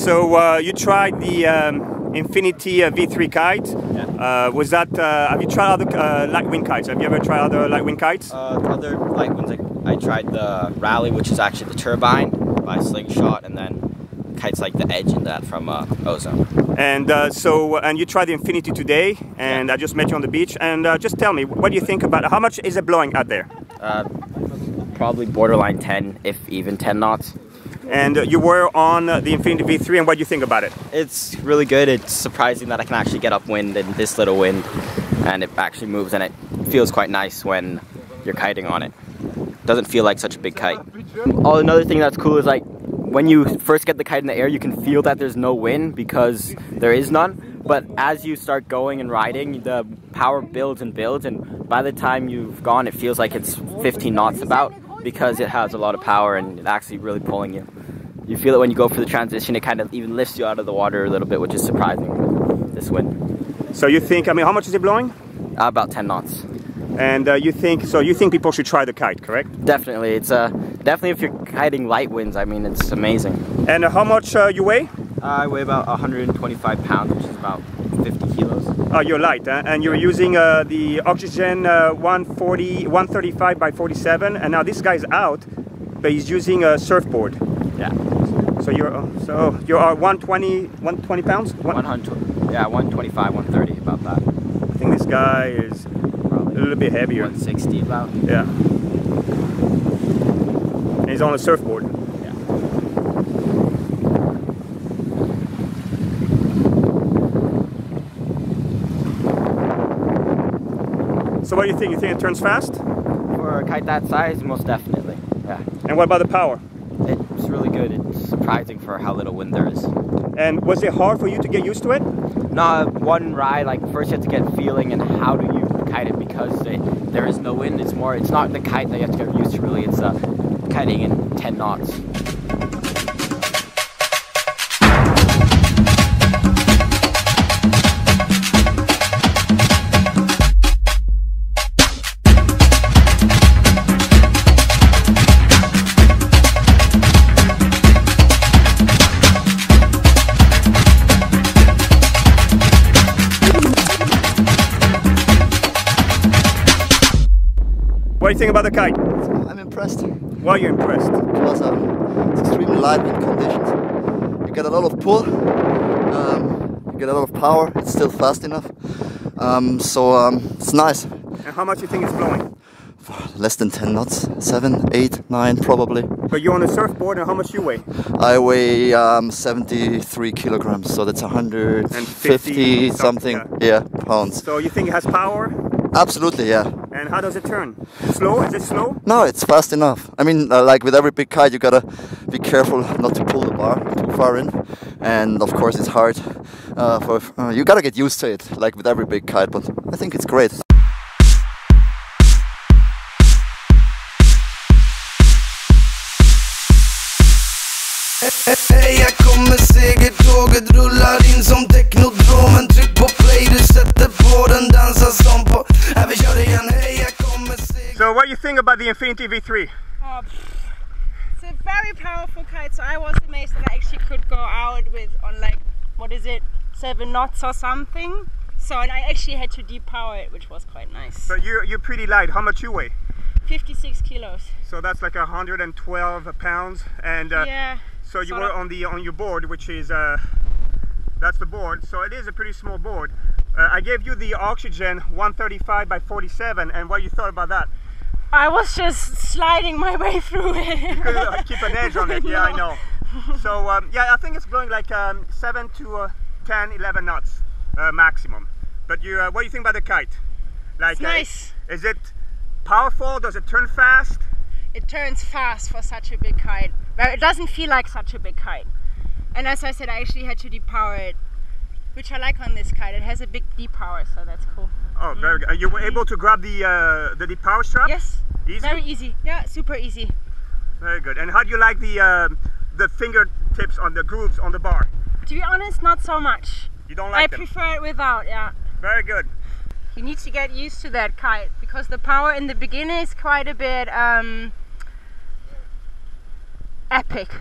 So you tried the Infinity V3 kite. Yeah. Was that? Have you tried other light wind kites? Have you ever tried other light wind kites? Other light winds, I tried the Rally, which is actually the turbine by Slingshot, and then kites like the Edge and that from Ozone. And and you tried the Infinity today, and yeah. I just met you on the beach. And just tell me, what do you think about it? How much is it blowing out there? Probably borderline 10, if even 10 knots. And you were on the Infinity V3, and what do you think about it? It's really good. It's surprising that I can actually get upwind in this little wind, and it actually moves, and it feels quite nice when you're kiting on it. Doesn't feel like such a big kite. Oh, another thing that's cool is like when you first get the kite in the air, you can feel that there's no wind because there is none. But as you start going and riding, the power builds and builds, and by the time you've gone, it feels like it's 15 knots about, because it has a lot of power and it's actually really pulling you. You feel it when you go for the transition. It kind of even lifts you out of the water a little bit, which is surprising with this wind. So you think, I mean, how much is it blowing? About 10 knots. And you think people should try the kite, correct? Definitely. It's definitely, if you're kiting light winds, I mean, it's amazing. And how much you weigh? I weigh about 125 pounds, which is about 50 kilos. Oh, you're light, huh? And you're using the Oxygen 135 by 47, and now this guy's out, but he's using a surfboard. Yeah. So you're 120 pounds? 100, yeah, 125, 130, about that. I think this guy is probably a little bit heavier. 160 about. Yeah. And he's on a surfboard. Yeah. So what do you think? You think it turns fast? For a kite that size, most definitely. Yeah. And what about the power? It's really good. It's surprising for how little wind there is. And was it hard for you to get used to it? No, one ride, like first you have to get feeling and how do you kite it, because there is no wind. It's not the kite that you have to get used to really, it's kiting in 10 knots. What do you think about the kite? I'm impressed. Why are you impressed? Because it's extremely light wind conditions. You get a lot of pull, you get a lot of power, it's still fast enough. It's nice. And how much do you think it's blowing? Less than 10 knots, 7, 8, 9 probably. But you're on a surfboard, and how much you weigh? I weigh 73 kilograms, so that's 150 something, yeah, pounds. So you think it has power? Absolutely, yeah. And how does it turn? Slow? Is it slow? No, it's fast enough. I mean, like with every big kite, you gotta be careful not to pull the bar too far in. And of course, it's hard. You gotta get used to it, like with every big kite. But I think it's great. Jag kommer segertåget rullar in som teknodromen. Tryck på play, du sätter på den, dansar som på. Vi kör igen, hej jag kommer seger. So what do you think about the Infinity V3? It's a very powerful kite, so I was amazed that I actually could go out with on like, what is it, 7 knots or something. So, and I actually had to depower it, which was quite nice. But you're pretty light. How much you weigh? 56 kilos. So that's like 112 pounds. And yeah. so you were on your board, which is that's the board. So it is a pretty small board. I gave you the Oxygen 135 by 47, and what you thought about that? I was just sliding my way through it. You could keep an edge on it. Yeah, I know. So yeah, I think it's blowing like 7 to 10, 11 knots maximum. But what do you think about the kite? Like, it's nice. Is it powerful? Does it turn fast? It turns fast for such a big kite. But it doesn't feel like such a big kite. And as I said, I actually had to depower it, which I like on this kite. It has a big depower, so that's cool. Oh, very good. You were able to grab the depower strap? Yes. Easy? Very easy. Yeah, super easy. Very good. And how do you like the fingertips on the grooves on the bar? To be honest, not so much. You don't like them? I prefer it without, yeah. Very good. You need to get used to that kite because the power in the beginning is quite a bit epic.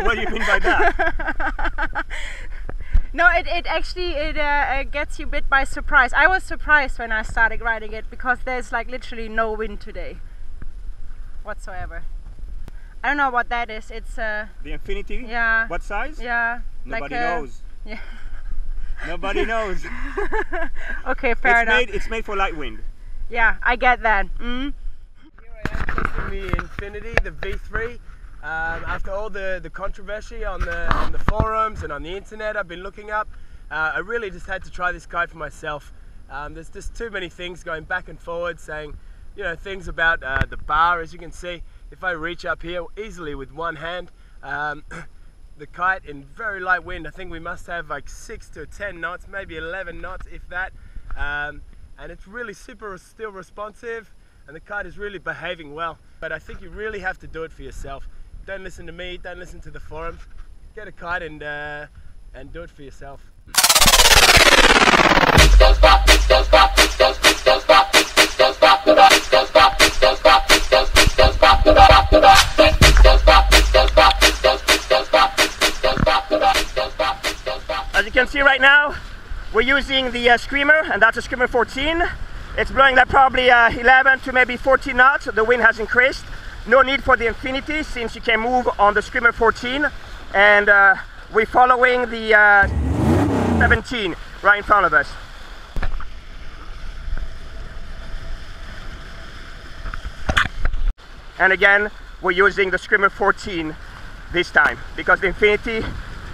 What do you mean by that? No, it actually gets you a bit by surprise. I was surprised when I started riding it because there's like literally no wind today whatsoever. I don't know what that is. It's the Infinity? Yeah. What size? Yeah. Nobody like knows. Yeah. Nobody knows. Okay, fair enough. It's made for light wind. Yeah, I get that. Mm. Here I am testing the Infinity, the V3. After all the controversy on the forums and on the internet I've been looking up, I really just had to try this kite for myself. There's just too many things going back and forward saying, you know, things about the bar. As you can see, if I reach up here easily with one hand, the kite in very light wind, I think we must have like 6 to 10 knots, maybe 11 knots if that. And it's really super still responsive, and the kite is really behaving well. But I think you really have to do it for yourself. Don't listen to me, don't listen to the forums. Get a kite and do it for yourself. As you can see right now, we're using the Screamer, and that's a Screamer 14. It's blowing like probably 11 to maybe 14 knots. The wind has increased. No need for the Infinity since you can move on the Screamer 14, and we're following the 17 right in front of us. And again, we're using the Screamer 14 this time because the Infinity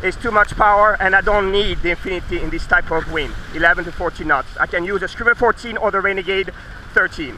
is too much power and I don't need the Infinity in this type of wind, 11 to 14 knots. I can use a Screamer 14 or the Renegade 13.